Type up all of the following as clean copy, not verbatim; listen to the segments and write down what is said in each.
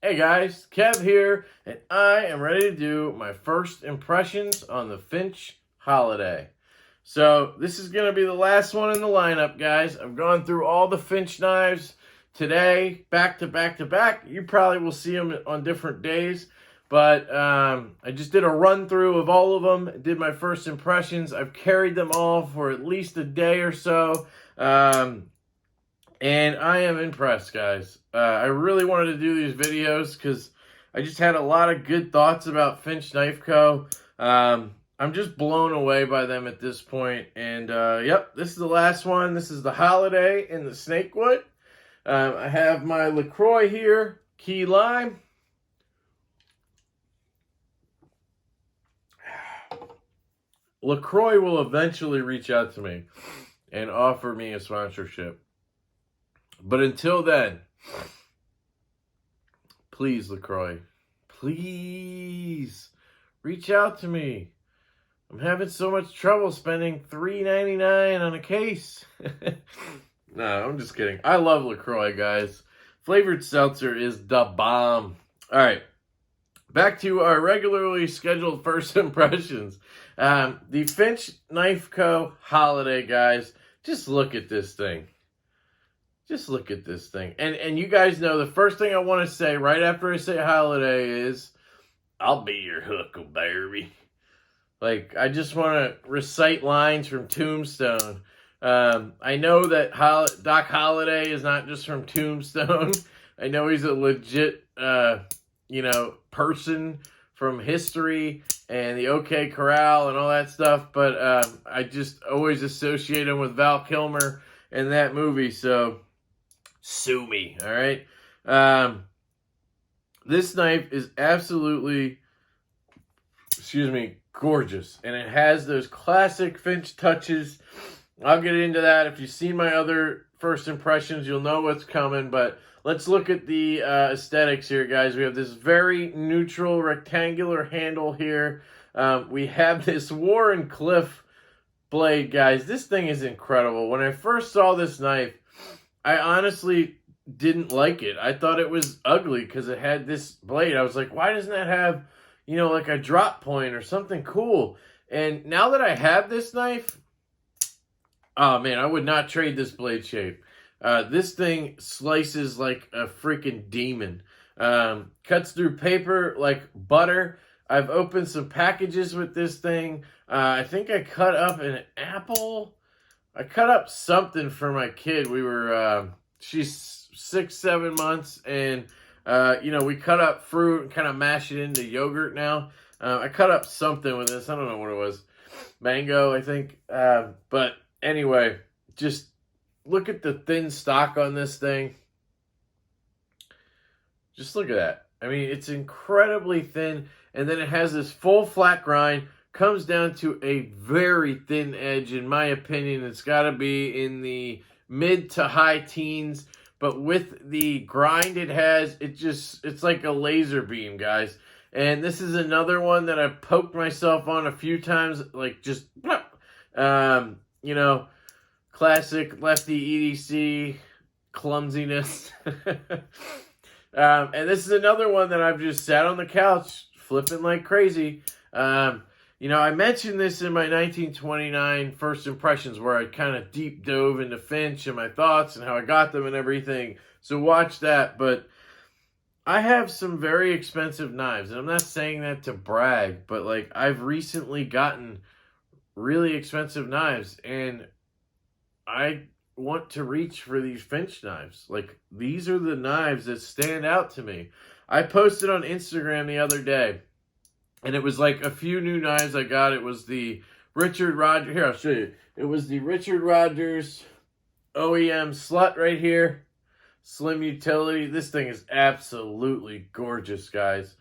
Hey guys, Kev here, and I am ready to do my first impressions on the Finch Holiday. So this is going to be the last one in the lineup, guys. I've gone through all the Finch knives today, back to back to back. You probably will see them on different days, but I just did a run through of all of them, did my first impressions. I've carried them all for at least a day or so. And I am impressed, guys. I really wanted to do these videos because I just had a lot of good thoughts about Finch Knife Co. I'm just blown away by them at this point. And, yep, this is the last one. This is the Holiday in the Snakewood. I have my LaCroix here, Key Lime. LaCroix will eventually reach out to me and offer me a sponsorship. But until then, please, LaCroix, please reach out to me. I'm having so much trouble spending $3.99 on a case. No, I'm just kidding. I love LaCroix, guys. Flavored seltzer is the bomb. All right, back to our regularly scheduled first impressions. The Finch Knife Co. Holiday, guys. Just look at this thing. Just look at this thing. And you guys know the first thing I want to say right after I say holiday is, I'll be your huckleberry. Like, I just want to recite lines from Tombstone. I know that Doc Holliday is not just from Tombstone. I know he's a legit, person from history and the OK Corral and all that stuff. But I just always associate him with Val Kilmer in that movie. So sue me, all right? This knife is absolutely, gorgeous. And it has those classic Finch touches. I'll get into that. If you've seen my other first impressions, you'll know what's coming. But let's look at the aesthetics here, guys. We have this very neutral rectangular handle here. We have this Warren Cliff blade, guys. This thing is incredible. When I first saw this knife, I honestly didn't like it. I thought it was ugly because it had this blade. I was like, why doesn't that have, like a drop point or something cool? And now that I have this knife, oh man, I would not trade this blade shape. This thing slices like a freaking demon. Cuts through paper like butter. I've opened some packages with this thing. I think I cut up an apple. I cut up something for my kid. We were, she's 6-7 months, and, we cut up fruit and kind of mash it into yogurt now. I cut up something with this. I don't know what it was. Mango, I think. But anyway, just look at the thin stock on this thing. Just look at that. I mean, it's incredibly thin, and then it has this full flat grind. Comes down to a very thin edge, in my opinion. It's got to be in the mid to high teens, but with the grind it has, it's like a laser beam, guys. And this is another one that I've poked myself on a few times, like just, classic lefty EDC clumsiness. And this is another one that I've just sat on the couch flipping like crazy. I mentioned this in my 1929 first impressions where I kind of deep dove into Finch and my thoughts and how I got them and everything. So watch that. But I have some very expensive knives. And I'm not saying that to brag, but like I've recently gotten really expensive knives. And I want to reach for these Finch knives. Like these are the knives that stand out to me. I posted on Instagram the other day. And it was like a few new knives I got. It was the Richard Rogers. Here, I'll show you. It was the Richard Rogers OEM Slut right here. Slim utility. This thing is absolutely gorgeous, guys.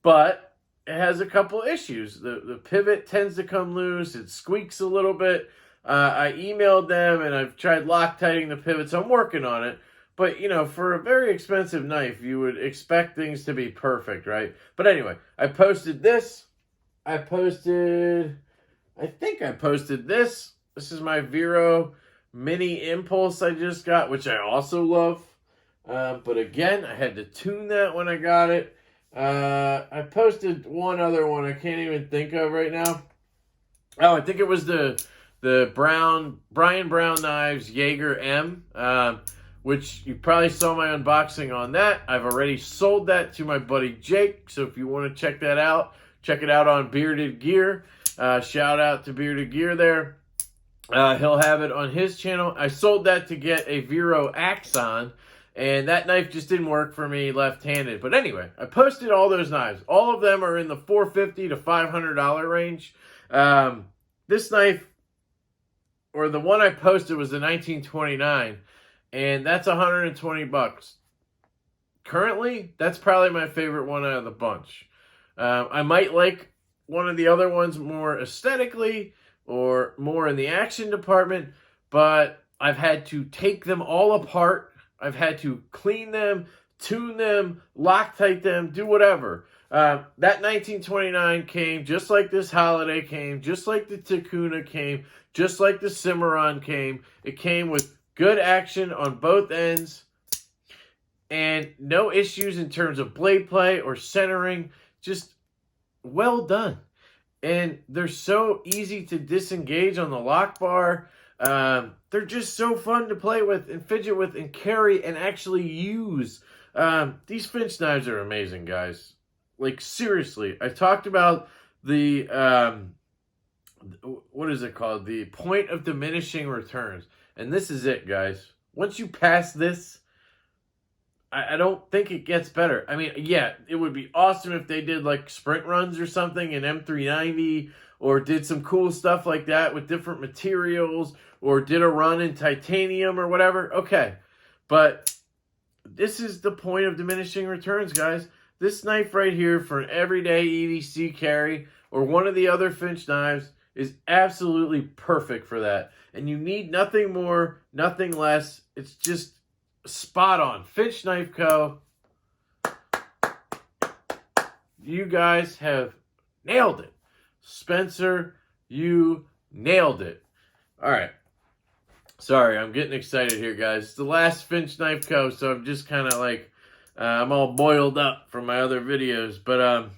But it has a couple issues. The pivot tends to come loose. It squeaks a little bit. I emailed them and I've tried Loctiting the pivot. So I'm working on it. But, for a very expensive knife, you would expect things to be perfect, right? But anyway, I posted this. I think I posted this. This is my Vero Mini Impulse I just got, which I also love. But again, I had to tune that when I got it. I posted one other one I can't even think of right now. Oh, I think it was the Brian Brown Knives Jaeger M, which you probably saw my unboxing on that. I've already sold that to my buddy Jake, so if you want to check that out, check it out on Bearded Gear. Shout out to Bearded Gear there. He'll have it on his channel. I sold that to get a Vero Axon, and that knife just didn't work for me left-handed. But anyway, I posted all those knives. All of them are in the $450 to $500 range. This knife, or the one I posted, was the 1929, and that's $120. Currently, that's probably my favorite one out of the bunch. I might like one of the other ones more aesthetically or more in the action department, but I've had to take them all apart. I've had to clean them, tune them, Loctite them, do whatever. That 1929 came just like this Holiday came, just like the Takuna came, just like the Cimarron came. It came with good action on both ends and no issues in terms of blade play or centering. Just well done. And they're so easy to disengage on the lock bar. They're just so fun to play with and fidget with and carry and actually use. These Finch knives are amazing, guys. Like, seriously. I talked about the, what is it called? The point of diminishing returns. And this is it, guys. Once you pass this, I don't think it gets better. I mean, yeah, it would be awesome if they did like sprint runs or something in M390 or did some cool stuff like that with different materials or did a run in titanium or whatever. Okay, but this is the point of diminishing returns, guys. This knife right here for an everyday EDC carry or one of the other Finch knives is absolutely perfect for that. And you need nothing more, nothing less. It's just spot on. Finch Knife Co. You guys have nailed it. Spencer, you nailed it. All right. Sorry, I'm getting excited here, guys. It's the last Finch Knife Co., so I'm just kind of like, I'm all boiled up from my other videos. But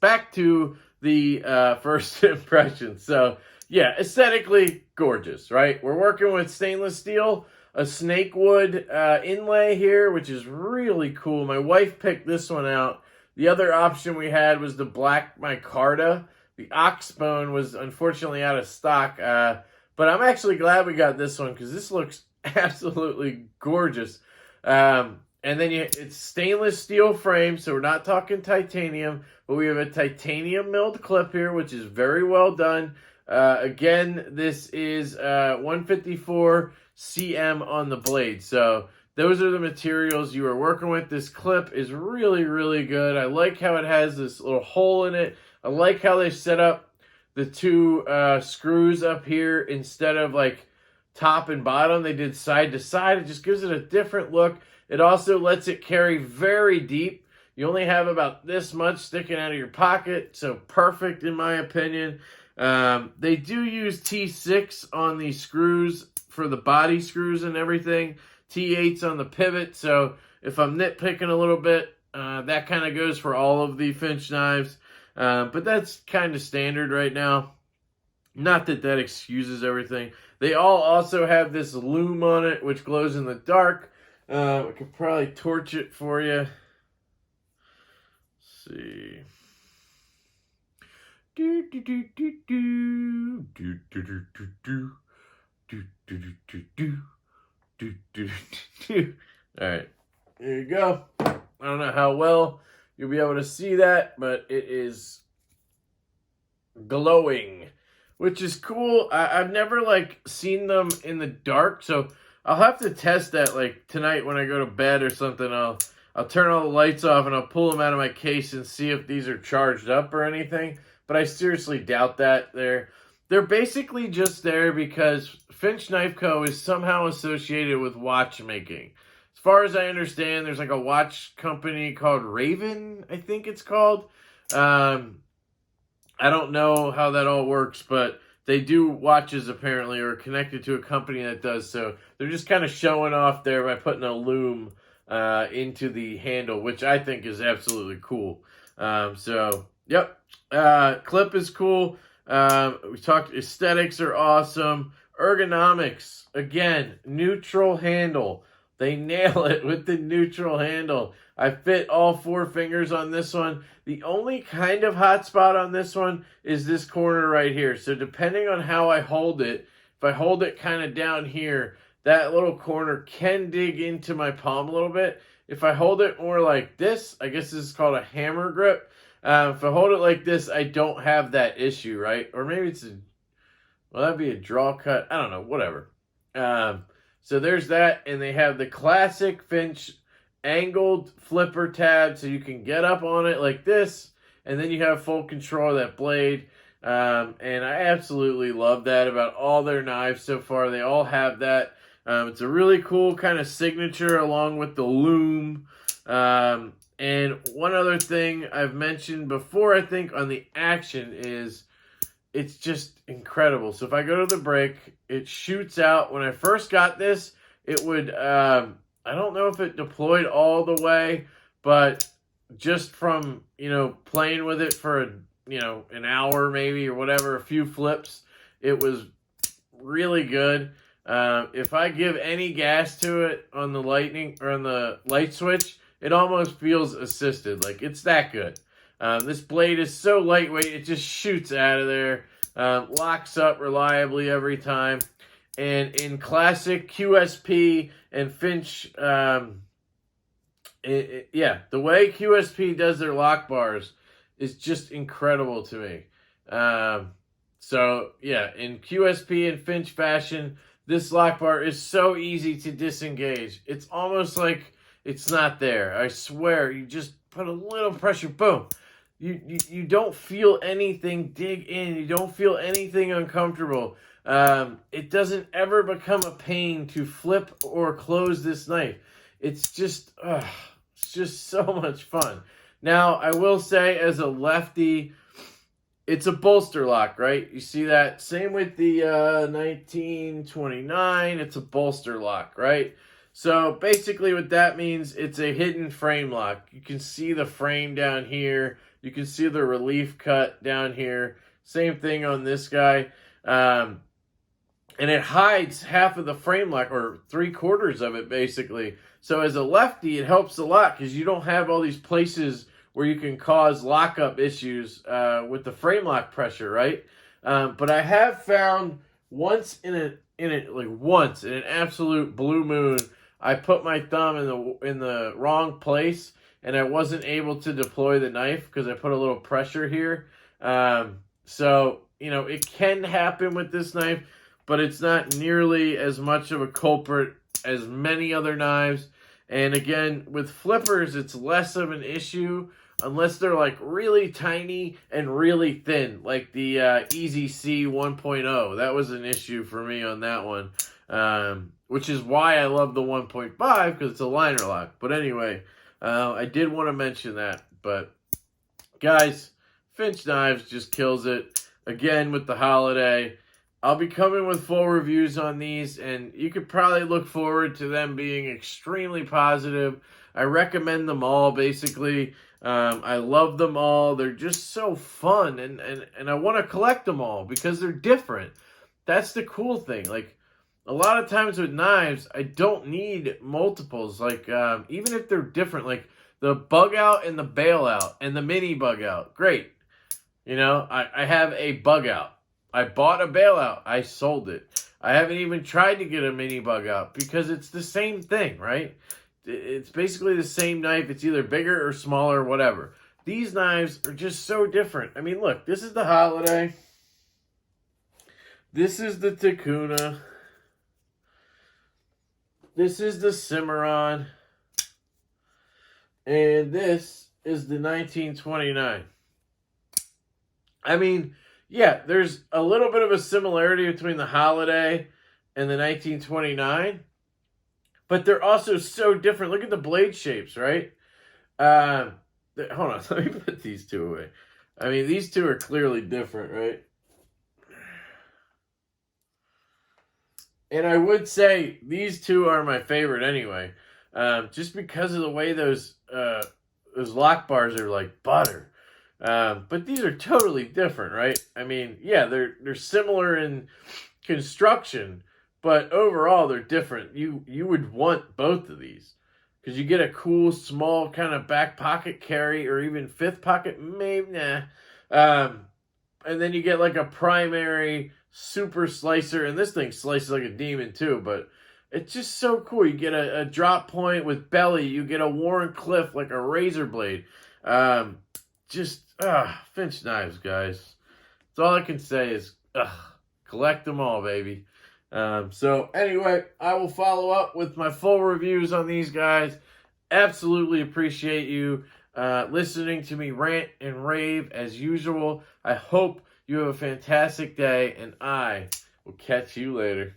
back to the first impression. So, yeah, aesthetically gorgeous, right? We're working with stainless steel, a snakewood inlay here, which is really cool. My wife picked this one out. The other option we had was the black micarta. The oxbone was unfortunately out of stock, but I'm actually glad we got this one because this looks absolutely gorgeous. And then it's stainless steel frame, so we're not talking titanium, but we have a titanium milled clip here, which is very well done. Again, this is 154 cm on the blade. So those are the materials you are working with. This clip is really, really good. I like how it has this little hole in it. I like how they set up the two screws up here instead of like top and bottom. They did side to side. It just gives it a different look. It also lets it carry very deep. You only have about this much sticking out of your pocket, so perfect in my opinion. They do use T6 on the screws for the body screws and everything. T8s on the pivot, so if I'm nitpicking a little bit, that kind of goes for all of the Finch knives. But that's kind of standard right now. Not that that excuses everything. They all also have this loom on it, which glows in the dark. I could probably torch it for you. Let's see. Do do do do do do do do do do do do do do do do. All right, there you go. I don't know how well you'll be able to see that, but it is glowing, which is cool. I've never like seen them in the dark, so I'll have to test that like tonight when I go to bed or something. I'll turn all the lights off and I'll pull them out of my case and see if these are charged up or anything. But I seriously doubt that. They're basically just there because Finch Knife Co. is somehow associated with watchmaking. As far as I understand, there's like a watch company called Raven, I think it's called. I don't know how that all works, but they do watches apparently, or connected to a company that does so. They're just kind of showing off there by putting a loom into the handle, which I think is absolutely cool. So, yep. Clip is cool. We talked aesthetics are awesome. Ergonomics, again, neutral handle. They nail it with the neutral handle. I fit all 4 fingers on this one. The only kind of hot spot on this one is this corner right here. So depending on how I hold it, if I hold it kind of down here, that little corner can dig into my palm a little bit. If I hold it more like this, I guess this is called a hammer grip. If I hold it like this, I don't have that issue, right? Or maybe it's well, that'd be a draw cut. I don't know, whatever. So there's that, and they have the classic Finch angled flipper tab, so you can get up on it like this, and then you have full control of that blade. And I absolutely love that about all their knives so far. They all have that. It's a really cool kind of signature along with the loom. And one other thing I've mentioned before, I think, on the action is it's just incredible. So if I go to the break, it shoots out. When I first got this, it would, I don't know if it deployed all the way, but just from, playing with it for, an hour maybe or whatever, a few flips, it was really good. If I give any gas to it on the lightning or on the light switch, it almost feels assisted. Like, it's that good. This blade is so lightweight, it just shoots out of there. Locks up reliably every time. And in classic QSP and Finch, the way QSP does their lock bars is just incredible to me. In QSP and Finch fashion, this lock bar is so easy to disengage. It's almost like it's not there. I swear, you just put a little pressure, boom. You don't feel anything dig in. You don't feel anything uncomfortable. It doesn't ever become a pain to flip or close this knife. It's just so much fun. Now, I will say, as a lefty, it's a bolster lock, right? You see that? Same with the 1929. It's a bolster lock, right? So basically what that means, it's a hidden frame lock. You can see the frame down here. You can see the relief cut down here. Same thing on this guy. And it hides half of the frame lock, or 3/4 of it, basically. So as a lefty, it helps a lot because you don't have all these places where you can cause lockup issues with the frame lock pressure, right? But I have found once in an absolute blue moon, I put my thumb in the wrong place, and I wasn't able to deploy the knife because I put a little pressure here. It can happen with this knife, but it's not nearly as much of a culprit as many other knives. And again, with flippers, it's less of an issue unless they're like really tiny and really thin, like the Easy C 1.0. That was an issue for me on that one, which is why I love the 1.5, because it's a liner lock. But anyway, I did want to mention that. But guys, Finch Knives just kills it. Again, with the holiday, I'll be coming with full reviews on these, and you could probably look forward to them being extremely positive. I recommend them all, basically. I love them all. They're just so fun, and I want to collect them all because they're different. That's the cool thing. Like, a lot of times with knives, I don't need multiples. Like, even if they're different, like the bug out and the bail out and the mini bug out, great. I have a bug out. I bought a bailout. I sold it. I haven't even tried to get a mini bug out because it's the same thing, right? It's basically the same knife. It's either bigger or smaller, whatever. These knives are just so different. I mean, look, this is the Holiday. This is the Takuna. This is the Cimarron. And this is the 1929. I mean, yeah, there's a little bit of a similarity between the Holiday and the 1929, but they're also so different. Look at the blade shapes, right? Hold on, let me put these two away. I mean, these two are clearly different, right? And I would say these two are my favorite anyway. just because of the way those lock bars are like butter. But these are totally different, right? I mean, yeah, they're similar in construction, but overall they're different. You would want both of these because you get a cool small kind of back pocket carry or even fifth pocket, maybe nah. And then you get like a primary super slicer, and this thing slices like a demon too, but it's just so cool. You get a drop point with belly. You get a Warren Cliff like a razor blade. Finch knives, guys. That's all I can say is, collect them all, baby. So anyway, I will follow up with my full reviews on these guys. Absolutely appreciate you listening to me rant and rave as usual. I hope you have a fantastic day, and I will catch you later.